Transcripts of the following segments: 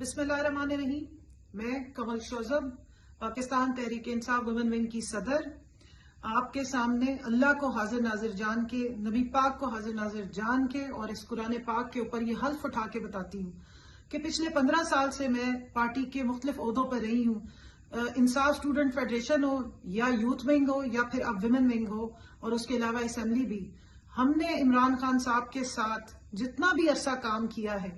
بسم اللہ الرحمن الرحیم. میں کمل شوزب، پاکستان تحریک انصاف وومن ونگ کی صدر، آپ کے سامنے اللہ کو حاضر ناظر جان کے، نبی پاک کو حاضر ناظر جان کے اور اس قرآن پاک کے اوپر یہ حلف اٹھا کے بتاتی ہوں کہ پچھلے 15 سال سے میں پارٹی کے مختلف عہدوں پر رہی ہوں. انصاف اسٹوڈنٹ فیڈریشن ہو یا یوتھ ونگ ہو یا پھر اب ویمن ونگ ہو اور اس کے علاوہ اسمبلی بھی، ہم نے عمران خان صاحب کے ساتھ جتنا بھی عرصہ کام کیا ہے،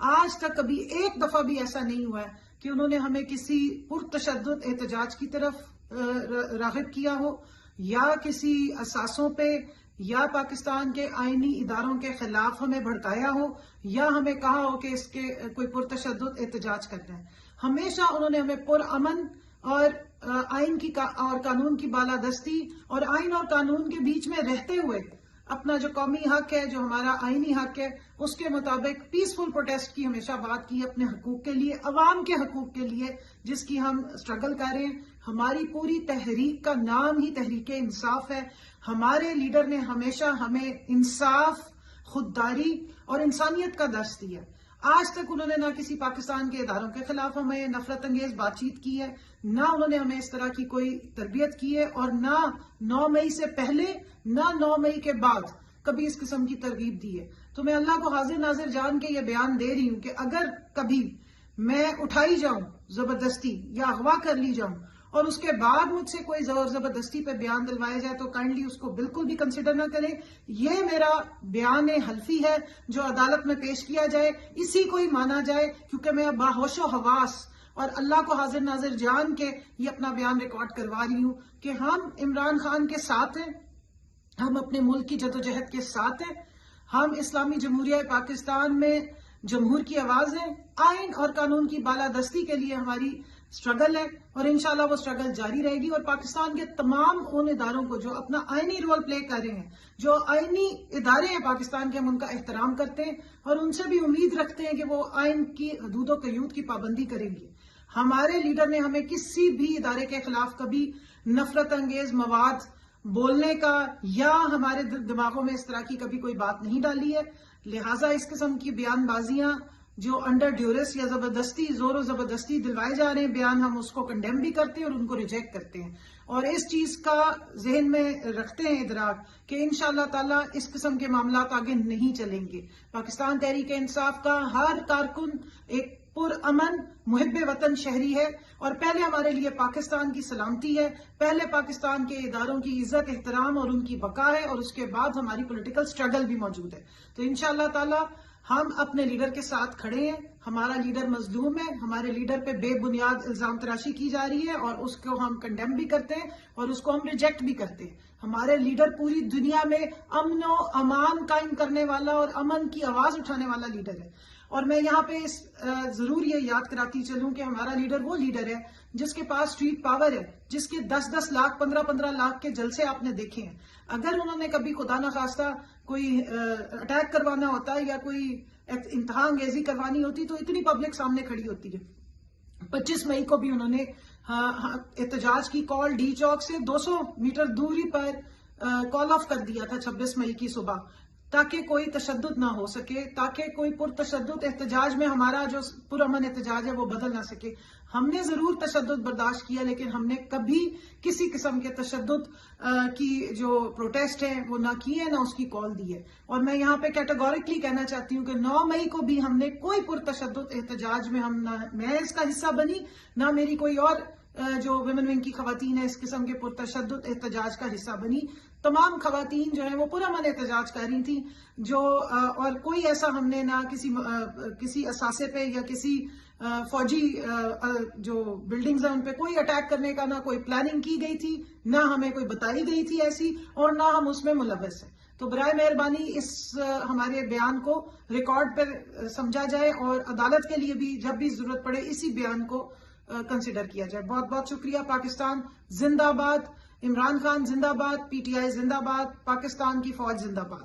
آج تک کبھی ایک دفعہ بھی ایسا نہیں ہوا ہے کہ انہوں نے ہمیں کسی پرتشدد احتجاج کی طرف راغب کیا ہو یا کسی اثاثوں پہ یا پاکستان کے آئینی اداروں کے خلاف ہمیں بھڑکایا ہو یا ہمیں کہا ہو کہ اس کے کوئی پرتشدد احتجاج کرنا ہے. ہمیشہ انہوں نے ہمیں پرامن اور آئین کی اور قانون کی بالادستی اور آئین اور قانون کے بیچ میں رہتے ہوئے اپنا جو قومی حق ہے، جو ہمارا آئینی حق ہے، اس کے مطابق پیسفل پروٹیسٹ کی ہمیشہ بات کی، اپنے حقوق کے لیے، عوام کے حقوق کے لیے جس کی ہم سٹرگل کر رہے ہیں. ہماری پوری تحریک کا نام ہی تحریک انصاف ہے. ہمارے لیڈر نے ہمیشہ ہمیں انصاف، خودداری اور انسانیت کا درس دیا. آج تک انہوں نے نہ کسی پاکستان کے اداروں کے خلاف ہمیں نفرت انگیز بات چیت کی ہے، نہ انہوں نے ہمیں اس طرح کی کوئی تربیت کی ہے، اور نہ 9 مئی سے پہلے نہ 9 مئی کے بعد کبھی اس قسم کی ترغیب دی ہے. تو میں اللہ کو حاضر ناظر جان کے یہ بیان دے رہی ہوں کہ اگر کبھی میں اٹھائی جاؤں زبردستی یا اغوا کر لی جاؤں اور اس کے بعد مجھ سے کوئی زور زبردستی پہ بیان دلوایا جائے تو کائنڈلی اس کو بالکل بھی کنسیڈر نہ کریں. یہ میرا بیان حلفی ہے جو عدالت میں پیش کیا جائے، اسی کو ہی مانا جائے، کیونکہ میں باہوش و حواس اور اللہ کو حاضر ناظر جان کے یہ اپنا بیان ریکارڈ کروا رہی ہوں کہ ہم عمران خان کے ساتھ ہیں، ہم اپنے ملک کی جدوجہد کے ساتھ ہیں، ہم اسلامی جمہوریہ پاکستان میں جمہور کی آواز ہیں. آئین اور قانون کی بالادستی کے لیے ہماری سٹرگل ہے اور انشاءاللہ وہ سٹرگل جاری رہے گی. اور پاکستان کے تمام ان اداروں کو جو اپنا آئینی رول پلے کر رہے ہیں، جو آئینی ادارے ہیں پاکستان کے، ہم ان کا احترام کرتے ہیں اور ان سے بھی امید رکھتے ہیں کہ وہ آئین کی حدود و قیود کی پابندی کریں گے. ہمارے لیڈر نے ہمیں کسی بھی ادارے کے خلاف کبھی نفرت انگیز مواد بولنے کا یا ہمارے دماغوں میں اس طرح کی کبھی کوئی بات نہیں ڈالی ہے. لہٰذا اس قسم کی بیان بازیاں جو انڈر ڈیورس یا زبردستی، زور و زبردستی دلوائے جا رہے ہیں بیان، ہم اس کو کنڈیم بھی کرتے ہیں اور ان کو ریجیکٹ کرتے ہیں، اور اس چیز کا ذہن میں رکھتے ہیں ادراک کہ انشاءاللہ تعالیٰ اس قسم کے معاملات آگے نہیں چلیں گے. پاکستان تحریک انصاف کا ہر کارکن ایک پرامن محب وطن شہری ہے، اور پہلے ہمارے لیے پاکستان کی سلامتی ہے، پہلے پاکستان کے اداروں کی عزت احترام اور ان کی بقا ہے، اور اس کے بعد ہماری پولیٹیکل سٹرگل بھی موجود ہے. تو انشاءاللہ تعالی ہم اپنے لیڈر کے ساتھ کھڑے ہیں. ہمارا لیڈر مظلوم ہے، ہمارے لیڈر پہ بے بنیاد الزام تراشی کی جا رہی ہے اور اس کو ہم کنڈیم بھی کرتے ہیں اور اس کو ہم ریجیکٹ بھی کرتے ہیں. ہمارے لیڈر پوری دنیا میں امن و امان قائم کرنے والا اور امن کی آواز اٹھانے والا لیڈر ہے. اور میں یہاں پہ ضرور یہ یاد کراتی چلوں کہ ہمارا لیڈر وہ لیڈر ہے جس کے پاس اسٹریٹ پاور ہے، جس کے 10-10 لاکھ 15-15 لاکھ کے جلسے آپ نے دیکھے ہیں. اگر انہوں نے کبھی خدا نخواستہ کوئی اٹیک کروانا ہوتا ہے یا کوئی انتہا انگیزی کروانی ہوتی تو اتنی پبلک سامنے کھڑی ہوتی ہے. 25 مئی کو بھی انہوں نے احتجاج کی کال ڈی چوک سے 200 میٹر دوری پر کال آف کر دیا تھا 26 مئی کی صبح، تاکہ کوئی تشدد نہ ہو سکے، تاکہ کوئی پرتشدد احتجاج میں ہمارا جو پرامن احتجاج ہے وہ بدل نہ سکے. ہم نے ضرور تشدد برداشت کیا، لیکن ہم نے کبھی کسی قسم کے تشدد کی جو پروٹیسٹ ہے وہ نہ کی ہے، نہ اس کی کال دی ہے. اور میں یہاں پہ کیٹیگوریکلی کہنا چاہتی ہوں کہ 9 مئی کو بھی ہم نے کوئی پرتشدد احتجاج میں نہ میں اس کا حصہ بنی، نہ میری کوئی اور جو ویمن ونگ کی خواتین ہیں اس قسم کے پرتشدد احتجاج کا حصہ بنی. تمام خواتین جو ہیں وہ پرامن احتجاج کر رہی تھیں، جو اور کوئی ایسا ہم نے نہ کسی اثاثے پہ یا کسی فوجی جو بلڈنگز ہیں ان پہ کوئی اٹیک کرنے کا نہ کوئی پلاننگ کی گئی تھی، نہ ہمیں کوئی بتائی گئی تھی ایسی، اور نہ ہم اس میں ملوث ہیں. تو برائے مہربانی اس ہمارے بیان کو ریکارڈ پر سمجھا جائے اور عدالت کے لیے بھی جب بھی ضرورت پڑے اسی بیان کو کنسیڈر کیا جائے. بہت بہت شکریہ. پاکستان زندہ باد، عمران خان زندہ باد، پی ٹی آئی زندہ باد، پاکستان کی فوج زندہ باد.